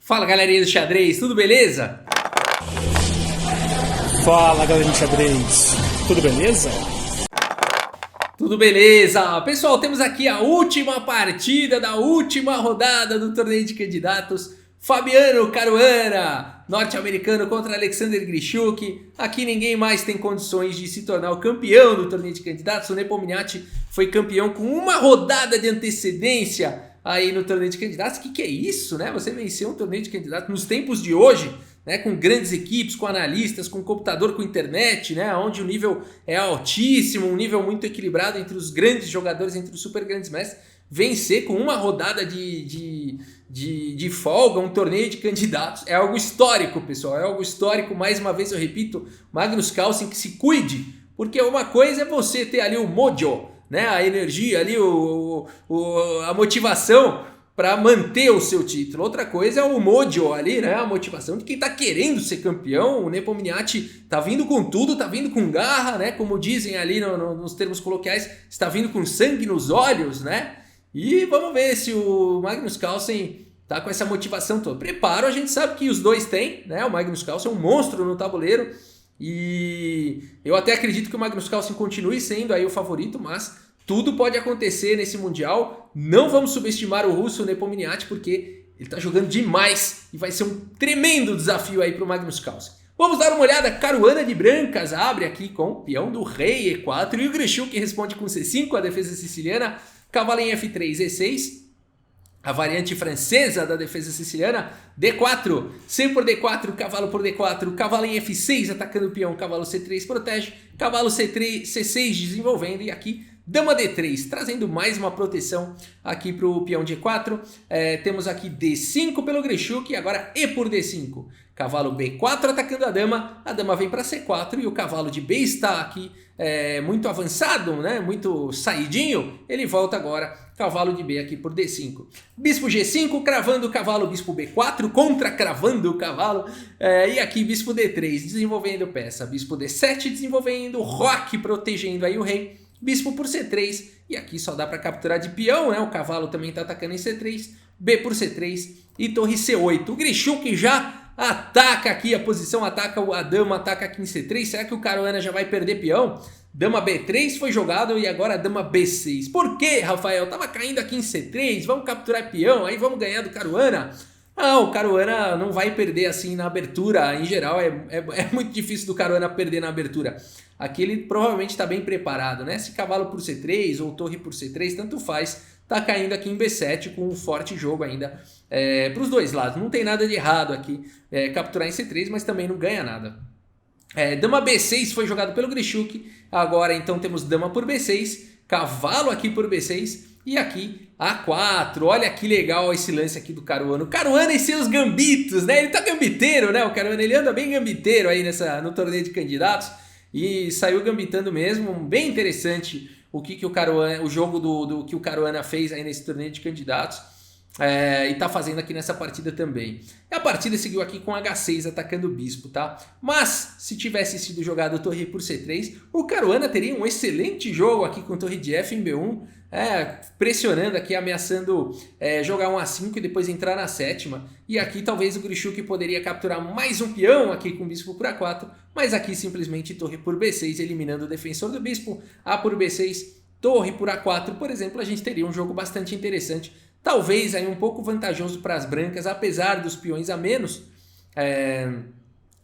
Fala galerinha do xadrez, tudo beleza? Fala galerinha do xadrez, tudo beleza? Tudo beleza! Pessoal, temos aqui a última partida da última rodada do torneio de candidatos. Fabiano Caruana, norte-americano contra Alexander Grischuk. Aqui ninguém mais tem condições de se tornar o campeão do torneio de candidatos. O Nepomniachtchi foi campeão com uma rodada de antecedência aí no torneio de candidatos. Que é isso, né? Você venceu um torneio de candidatos nos tempos de hoje, né? Com grandes equipes, com analistas, com computador, com internet, né? Onde o nível é altíssimo, um nível muito equilibrado entre os grandes jogadores, entre os super grandes mestres. Vencer com uma rodada de folga, um torneio de candidatos, é algo histórico, pessoal, é algo histórico. Mais uma vez eu repito, Magnus Carlsen, que se cuide, porque uma coisa é você ter ali o mojo, né, a energia ali, a motivação para manter o seu título. Outra coisa é o mojo ali, né, a motivação de quem tá querendo ser campeão. O Nepomniachtchi tá vindo com tudo, tá vindo com garra, né, como dizem ali nos termos coloquiais, está vindo com sangue nos olhos, né. E vamos ver se o Magnus Carlsen tá com essa motivação toda. Preparo, a gente sabe que os dois têm, né? O Magnus Carlsen é um monstro no tabuleiro e eu até acredito que o Magnus Carlsen continue sendo aí o favorito, mas tudo pode acontecer nesse Mundial. Não vamos subestimar o russo Nepomniachtchi, porque ele tá jogando demais e vai ser um tremendo desafio aí pro Magnus Carlsen. Vamos dar uma olhada. Caruana de brancas abre aqui com o peão do rei E4 e o Grischuk responde com C5, a defesa siciliana. Cavalo em F3, E6, a variante francesa da defesa siciliana, D4, C por D4, cavalo por D4, cavalo em F6 atacando o peão, cavalo C3 protege, cavalo C3, C6 desenvolvendo e aqui dama D3, trazendo mais uma proteção aqui para o peão de E4. Temos aqui D5 pelo Grischuk e agora E por D5. Cavalo B4 atacando a dama vem para C4 e o cavalo de B está aqui muito avançado, né? Muito saidinho, ele volta agora, cavalo de B aqui por D5. Bispo G5, cravando o cavalo, bispo B4, contra cravando o cavalo, e aqui bispo D3, desenvolvendo peça, bispo D7, desenvolvendo, roque protegendo aí o rei, bispo por C3, e aqui só dá para capturar de peão, né? O cavalo também está atacando em C3, B por C3 e torre C8. O Grischuk já ataca aqui a posição, ataca a dama, ataca aqui em C3. Será que o Caruana já vai perder peão? Dama B3 foi jogado e agora dama B6. Por quê, Rafael? Tava caindo aqui em C3, vamos capturar peão, aí vamos ganhar do Caruana. Não, o Caruana não vai perder assim na abertura, em geral é muito difícil do Caruana perder na abertura. Aqui ele provavelmente está bem preparado, né? Se cavalo por C3 ou torre por C3, tanto faz. Tá caindo aqui em B7 com um forte jogo ainda para os dois lados. Não tem nada de errado aqui capturar em C3, mas também não ganha nada. Dama B6 foi jogado pelo Grischuk. Agora então temos dama por B6, cavalo aqui por B6 e aqui A4. Olha que legal esse lance aqui do Caruana. O Caruana e seus gambitos, né? Ele tá gambiteiro, né? O Caruana, ele anda bem gambiteiro aí no torneio de candidatos e saiu gambitando mesmo. Bem interessante o Caruana, o jogo do que o Caruana fez aí nesse torneio de candidatos e tá fazendo aqui nessa partida também. E a partida seguiu aqui com H6 atacando o bispo, tá? Mas se tivesse sido jogado torre por C3, o Caruana teria um excelente jogo aqui com torre de F em B1, pressionando aqui, ameaçando jogar um A5 e depois entrar na sétima. E aqui talvez o Grischuk poderia capturar mais um peão aqui com o bispo por A4, mas aqui simplesmente torre por B6, eliminando o defensor do bispo. A por B6, torre por A4, por exemplo, a gente teria um jogo bastante interessante. Talvez aí um pouco vantajoso para as brancas, apesar dos peões a menos,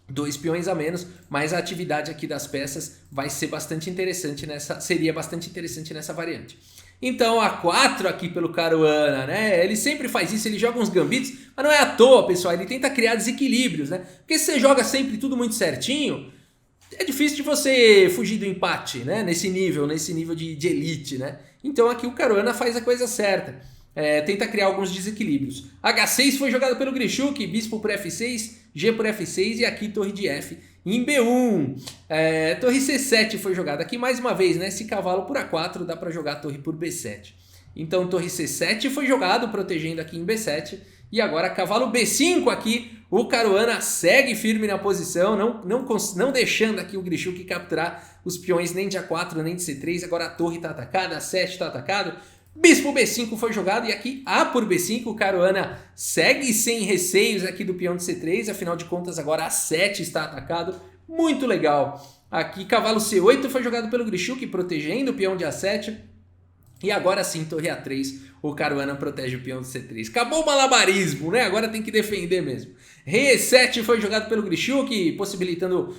2 peões a menos, mas a atividade aqui das peças vai ser bastante interessante seria bastante interessante nessa variante. Então A4 aqui pelo Caruana, né? Ele sempre faz isso, ele joga uns gambitos, mas não é à toa, pessoal, ele tenta criar desequilíbrios, né? Porque se você joga sempre tudo muito certinho, é difícil de você fugir do empate, né? Nesse nível de elite, né? Então aqui o Caruana faz a coisa certa. Tenta criar alguns desequilíbrios. H6 foi jogado pelo Grischuk, bispo por F6, G por F6 e aqui torre de F em B1. Torre C7 foi jogada aqui mais uma vez, né? Se cavalo por A4 dá para jogar torre por B7. Então torre C7 foi jogado protegendo aqui em B7 e agora cavalo B5 aqui. O Caruana segue firme na posição, não deixando aqui o Grischuk capturar os peões nem de A4 nem de C3. Agora a torre está atacada, A7 está atacado. Bispo B5 foi jogado e aqui A por B5, o Caruana segue sem receios aqui do peão de C3, afinal de contas agora A7 está atacado, muito legal. Aqui cavalo C8 foi jogado pelo Grichuk, protegendo o peão de A7. E agora sim, torre A3, o Caruana protege o peão de C3. Acabou o malabarismo, né? Agora tem que defender mesmo. Rei E7 foi jogado pelo Grichuk, possibilitando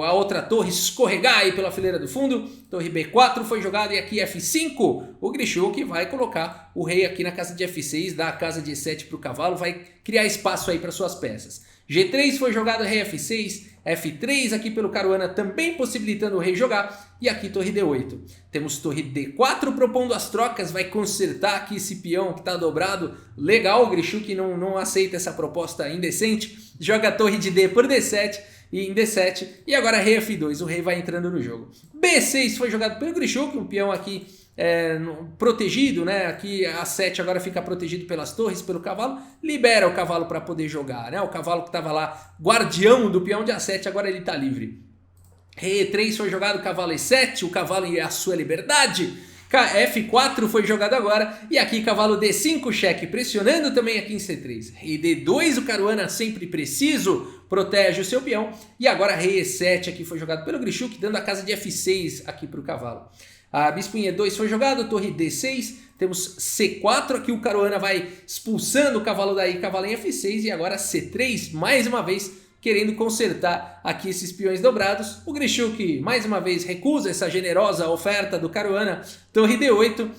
a outra torre escorregar aí pela fileira do fundo. Torre B4 foi jogado e aqui F5. O Grichuk vai colocar o rei aqui na casa de F6, dá a casa de E7 para o cavalo, vai criar espaço aí para suas peças. G3 foi jogado rei F6, F3 aqui pelo Caruana também possibilitando o rei jogar, e aqui torre D8. Temos torre D4 propondo as trocas, vai consertar aqui esse peão que está dobrado, legal, o Grichuk não aceita essa proposta indecente, joga a torre de D por D7, e em D7, e agora rei F2, o rei vai entrando no jogo. B6 foi jogado pelo Grichuk, um peão aqui protegido, né? Aqui A7 agora fica protegido pelas torres, pelo cavalo, libera o cavalo para poder jogar, né? O cavalo que estava lá, guardião do peão de A7, agora ele está livre. Rei E3 foi jogado, cavalo E7, o cavalo é a sua liberdade. F4 foi jogado agora, e aqui cavalo D5, cheque, pressionando também aqui em C3. Rei D2, o Caruana sempre preciso, protege o seu peão, e agora rei E7 aqui foi jogado pelo Grichuk, dando a casa de F6 aqui para o cavalo. A bispo em E2 foi jogado, torre D6, temos C4, aqui o Caruana vai expulsando o cavalo daí, cavalo em F6, e agora C3, mais uma vez, querendo consertar aqui esses peões dobrados. O Grichuk, mais uma vez, recusa essa generosa oferta do Caruana, torre D8,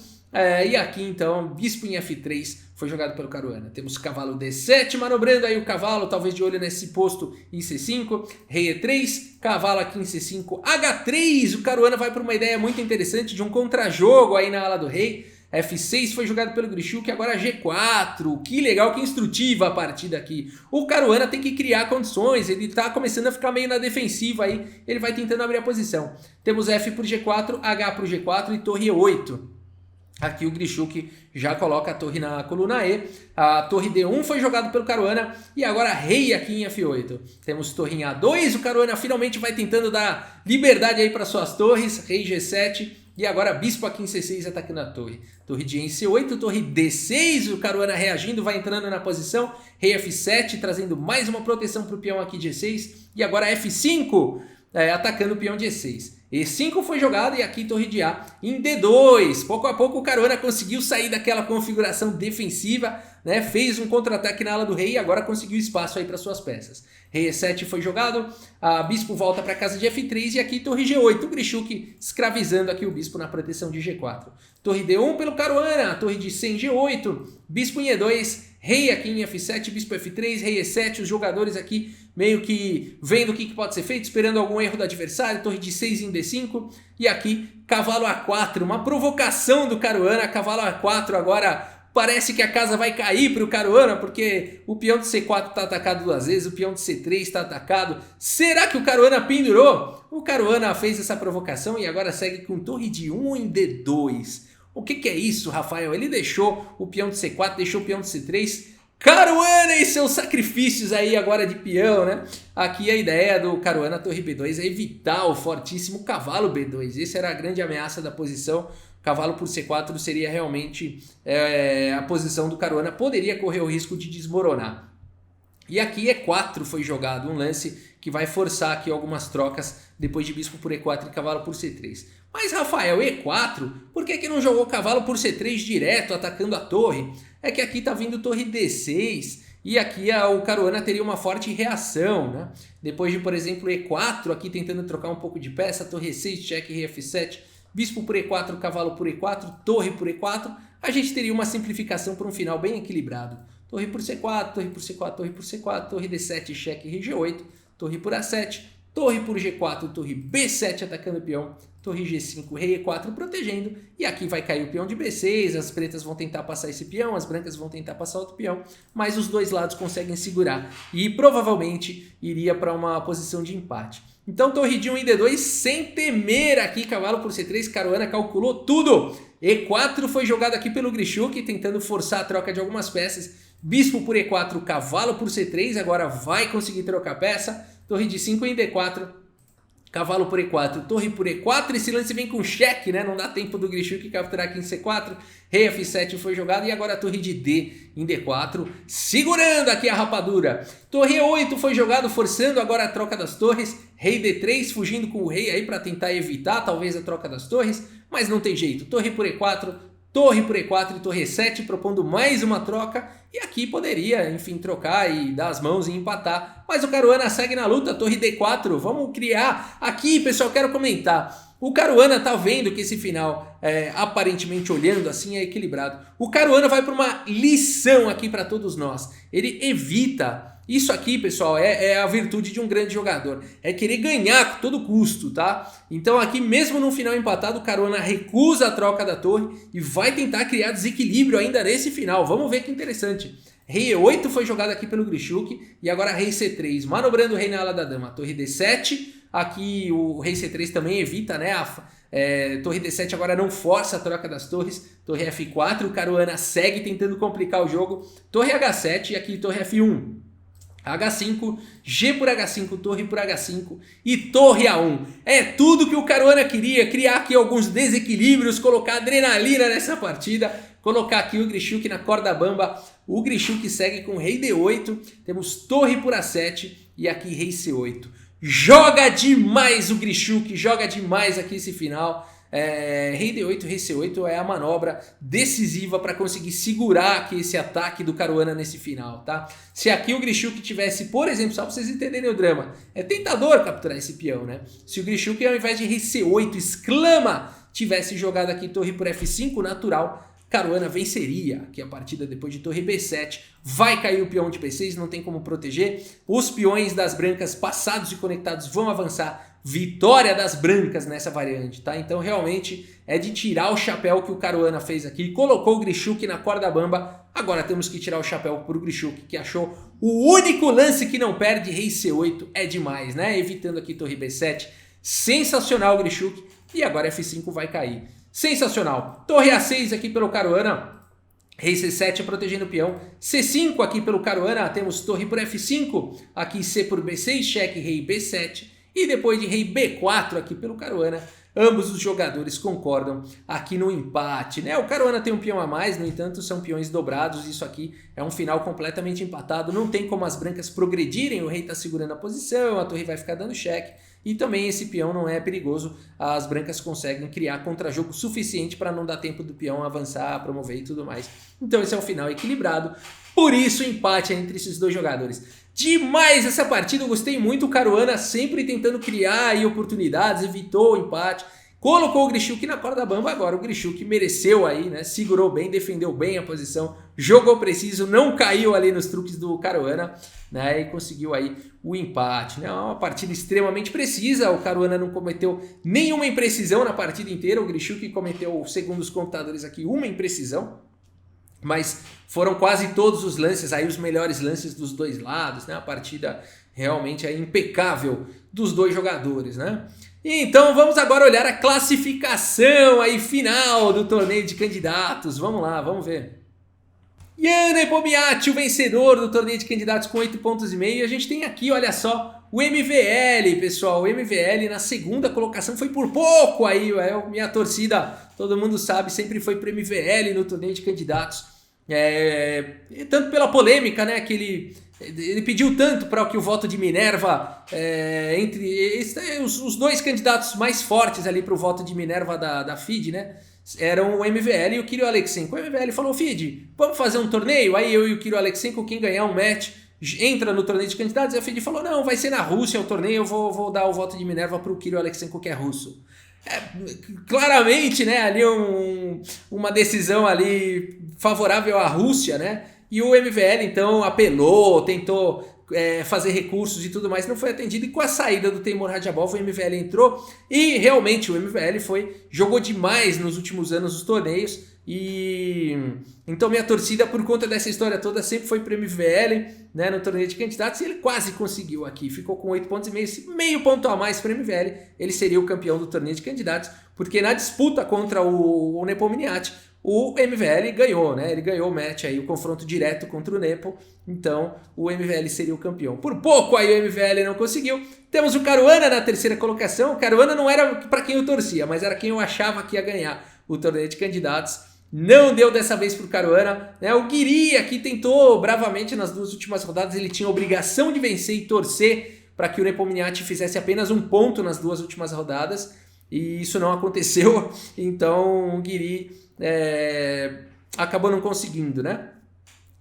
e aqui então, bispo em F3 foi jogado pelo Caruana. Temos cavalo D7 manobrando aí o cavalo, talvez de olho nesse posto em C5, rei E3, cavalo aqui em C5, H3, o Caruana vai para uma ideia muito interessante de um contrajogo aí na ala do rei. F6 foi jogado pelo Grichuk, agora G4, que legal, que instrutiva a partida aqui. O Caruana tem que criar condições, ele está começando a ficar meio na defensiva aí, ele vai tentando abrir a posição. Temos F por G4, H por G4 e torre E8. Aqui o Grichuk já coloca a torre na coluna E, a torre D1 foi jogado pelo Caruana e agora rei aqui em F8. Temos torre em A2, o Caruana finalmente vai tentando dar liberdade aí para suas torres, rei G7 e agora bispo aqui em C6 atacando a torre. Torre de E em C8, torre D6, o Caruana reagindo, vai entrando na posição, rei F7 trazendo mais uma proteção para o peão aqui de E6 e agora F5 atacando o peão de E6. E5 foi jogado e aqui torre de A em D2. Pouco a pouco o Caruana conseguiu sair daquela configuração defensiva, né? Fez um contra-ataque na ala do rei e agora conseguiu espaço aí para suas peças. Rei E7 foi jogado, a bispo volta para a casa de F3 e aqui torre G8. O Grichuk escravizando aqui o bispo na proteção de G4. Torre D1 pelo Caruana, torre de C em G8, bispo em E2, rei aqui em F7, bispo F3, rei E7, os jogadores aqui meio que vendo o que pode ser feito, esperando algum erro do adversário, torre de 6 em D5, e aqui cavalo A4, uma provocação do Caruana, cavalo A4 agora, parece que a casa vai cair para o Caruana, porque o peão de C4 está atacado duas vezes, o peão de C3 está atacado, será que o Caruana pendurou? O Caruana fez essa provocação e agora segue com torre de 1 em D2. O que é isso, Rafael? Ele deixou o peão de C4, deixou o peão de C3. Caruana e seus sacrifícios aí agora de peão, né? Aqui a ideia do Caruana torre B2 é evitar o fortíssimo cavalo B2. Essa era a grande ameaça da posição. Cavalo por C4 seria realmente a posição do Caruana. Poderia correr o risco de desmoronar. E aqui E4 foi jogado, um lance que vai forçar aqui algumas trocas depois de bispo por E4 e cavalo por C3. Mas Rafael, E4, por que não jogou cavalo por C3 direto atacando a torre? É que aqui tá vindo torre D6 e aqui o Caruana teria uma forte reação, né? Depois de, por exemplo, E4, aqui tentando trocar um pouco de peça, torre E6, cheque, rei F7, bispo por E4, cavalo por E4, torre por E4, a gente teria uma simplificação para um final bem equilibrado. Torre por C4, torre por C4, torre por C4, torre D7, cheque, rei G8, torre por A7, torre por G4, torre B7 atacando o peão, torre G5, rei E4 protegendo, e aqui vai cair o peão de B6, as pretas vão tentar passar esse peão, as brancas vão tentar passar outro peão, mas os dois lados conseguem segurar, e provavelmente iria para uma posição de empate. Então torre de 1 em D2 sem temer aqui, cavalo por C3, Caruana calculou tudo. E4 foi jogado aqui pelo Grichuk, tentando forçar a troca de algumas peças, bispo por E4, cavalo por C3, agora vai conseguir trocar peça, torre de 5 em D4, cavalo por E4, torre por E4, esse lance vem com cheque, né? Não dá tempo do Grichuk capturar aqui em C4, rei F7 foi jogado e agora a torre de D em D4, segurando aqui a rapadura. Torre E8 foi jogado, forçando agora a troca das torres, rei D3 fugindo com o rei aí para tentar evitar talvez a troca das torres, mas não tem jeito, torre por E4, torre por E4 e torre E7 propondo mais uma troca e aqui poderia, enfim, trocar e dar as mãos e empatar, mas o Caruana segue na luta, torre D4, vamos criar aqui, pessoal, quero comentar, o Caruana tá vendo que esse final, aparentemente olhando assim, é equilibrado, o Caruana vai para uma lição aqui para todos nós, ele evita. Isso aqui, pessoal, é a virtude de um grande jogador. É querer ganhar a todo custo, tá? Então aqui, mesmo no final empatado, o Caruana recusa a troca da torre e vai tentar criar desequilíbrio ainda nesse final. Vamos ver que interessante. Rei E8 foi jogado aqui pelo Grichuk e agora rei C3, manobrando o rei na ala da dama. Torre D7, aqui o rei C3 também evita, né? Torre D7 agora não força a troca das torres. Torre F4, o Caruana segue tentando complicar o jogo. Torre H7 e aqui torre F1. H5, G por H5, torre por H5 e torre A1. É tudo que o Caruana queria, criar aqui alguns desequilíbrios, colocar adrenalina nessa partida, colocar aqui o Grichuk na corda bamba. O Grichuk segue com rei D8, temos torre por A7 e aqui rei C8. Joga demais o Grichuk, joga demais aqui esse final. Rei D8, rei C8 é a manobra decisiva para conseguir segurar aqui esse ataque do Caruana nesse final, tá? Se aqui o Grichuk tivesse, por exemplo, só para vocês entenderem o drama, é tentador capturar esse peão, né? Se o Grichuk ao invés de rei C8 exclama, tivesse jogado aqui torre por F5 natural, Caruana venceria aqui a partida depois de torre B7, vai cair o peão de B6, não tem como proteger, os peões das brancas passados e conectados vão avançar, vitória das brancas nessa variante, tá? Então realmente é de tirar o chapéu que o Caruana fez aqui, colocou o Grichuk na corda bamba, agora temos que tirar o chapéu pro Grichuk, que achou o único lance que não perde, rei C8, é demais, né? Evitando aqui torre B7, sensacional o Grichuk, e agora F5 vai cair. Sensacional. Torre A6 aqui pelo Caruana. Rei C7 protegendo o peão. C5 aqui pelo Caruana. Temos torre por F5. Aqui C por B6. Cheque rei B7. E depois de rei B4 aqui pelo Caruana. Ambos os jogadores concordam aqui no empate, né? O Caruana tem um peão a mais, no entanto são peões dobrados. Isso aqui é um final completamente empatado. Não tem como as brancas progredirem. O rei está segurando a posição. A torre vai ficar dando cheque. E também esse peão não é perigoso, as brancas conseguem criar contra-jogo suficiente para não dar tempo do peão avançar, promover e tudo mais. Então esse é um final equilibrado, por isso o empate entre esses dois jogadores. Demais essa partida, eu gostei muito, o Caruana sempre tentando criar aí oportunidades, evitou o empate, colocou o Grichuk na corda bamba, agora o Grichuk mereceu aí, né? Segurou bem, defendeu bem a posição, jogou preciso, não caiu ali nos truques do Caruana, né? E conseguiu aí o empate, né? Uma partida extremamente precisa, o Caruana não cometeu nenhuma imprecisão na partida inteira, o Grichuk cometeu, segundo os computadores aqui, uma imprecisão, mas foram quase todos os lances, aí os melhores lances dos dois lados, né? A partida realmente é impecável dos dois jogadores, né? Então vamos agora olhar a classificação aí final do torneio de candidatos. Vamos lá, vamos ver. Jan Nepomniachtchi, o vencedor do torneio de candidatos com 8,5 pontos. E a gente tem aqui, olha só, o MVL, pessoal. O MVL na segunda colocação foi por pouco aí. Minha torcida, todo mundo sabe, sempre foi para o MVL no torneio de candidatos. Tanto pela polêmica, né, que ele pediu tanto para que o voto de Minerva, entre os dois candidatos mais fortes ali para o voto de Minerva da FIDE, né, eram o MVL e o Kirill Aleksenko. O MVL falou, FIDE, vamos fazer um torneio? Aí eu e o Kirill Aleksenko, quem ganhar um match, entra no torneio de candidatos. E a FIDE falou, não, vai ser na Rússia o torneio, eu vou dar o voto de Minerva para o Kirill Aleksenko, que é russo. Claramente, né, ali uma decisão ali favorável à Rússia, né? E o MVL então apelou, tentou fazer recursos e tudo mais, não foi atendido, e com a saída do Teimur Radjabov o MVL entrou e realmente o MVL jogou demais nos últimos anos os torneios E então minha torcida por conta dessa história toda sempre foi para o MVL, né, no torneio de candidatos, e ele quase conseguiu aqui, ficou com 8 pontos e meio ponto a mais para o MVL, ele seria o campeão do torneio de candidatos, porque na disputa contra o Nepomniachtchi, o MVL ganhou, né? Ele ganhou o match aí, o confronto direto contra o Nepo, então o MVL seria o campeão. Por pouco aí o MVL não conseguiu. Temos o Caruana na terceira colocação. O Caruana não era para quem eu torcia, mas era quem eu achava que ia ganhar o torneio de candidatos. Não deu dessa vez pro Caruana, né? O Guiri aqui tentou bravamente nas 2 últimas rodadas, ele tinha a obrigação de vencer e torcer para que o Nepomniachtchi fizesse apenas 1 ponto nas 2 últimas rodadas, e isso não aconteceu, então o Guiri acabou não conseguindo, né?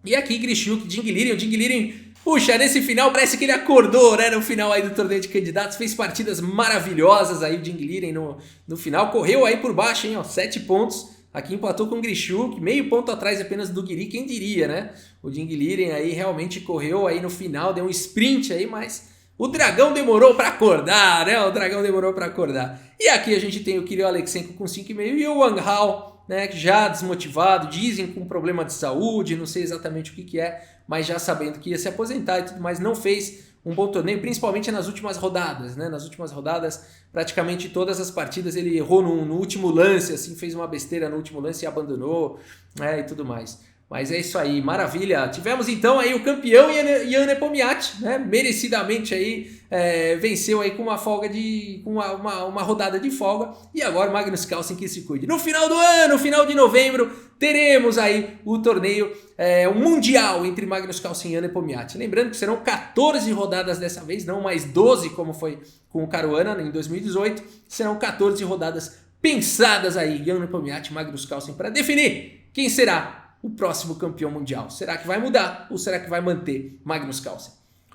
E aqui Grichuk, Jinglirin, o Jinglirin, puxa, nesse final parece que ele acordou, né? No final aí do torneio de candidatos, fez partidas maravilhosas aí o Jinglirin no final, correu aí por baixo, hein, ó, 7 pontos, aqui empatou com o Grichuk, meio ponto atrás apenas do Guiri, quem diria, né? O Jinglirin aí realmente correu aí no final, deu um sprint aí, mas o Dragão demorou para acordar, né? O Dragão demorou para acordar. E aqui a gente tem o Kirill Aleksenko com 5,5 e o Wang Hao, né, já desmotivado, dizem com problema de saúde, não sei exatamente o que é, mas já sabendo que ia se aposentar e tudo mais, não fez um bom torneio, principalmente nas últimas rodadas, né? Nas últimas rodadas, praticamente todas as partidas ele errou no último lance, assim, fez uma besteira no último lance e abandonou, né, e tudo mais. Mas é isso aí, maravilha. Tivemos então aí o campeão Ian Nepomniachtchi, né? Merecidamente aí venceu aí com uma folga com uma rodada de folga. E agora o Magnus Carlsen que se cuide. No final do ano, final de novembro, teremos aí o torneio, o Mundial entre Magnus Carlsen e Ian Nepomniachtchi. Lembrando que serão 14 rodadas dessa vez, não mais 12 como foi com o Caruana em 2018. Serão 14 rodadas pensadas aí, Ian Nepomniachtchi e Magnus Carlsen, para definir quem será o próximo campeão mundial. Será que vai mudar ou será que vai manter Magnus Carlsen?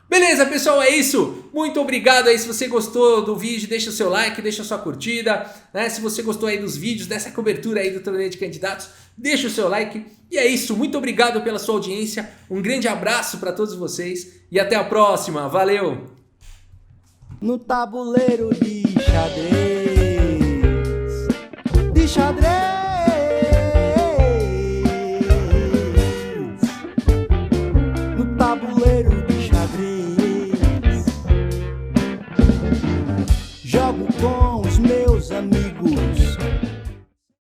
Beleza, pessoal, é isso. Muito obrigado aí. Se você gostou do vídeo, deixa o seu like, deixa a sua curtida, né? Se você gostou aí dos vídeos, dessa cobertura aí do torneio de candidatos, deixa o seu like. E é isso. Muito obrigado pela sua audiência. Um grande abraço para todos vocês e até a próxima. Valeu! No tabuleiro de xadrez, tabuleiro de xadrez, jogo com os meus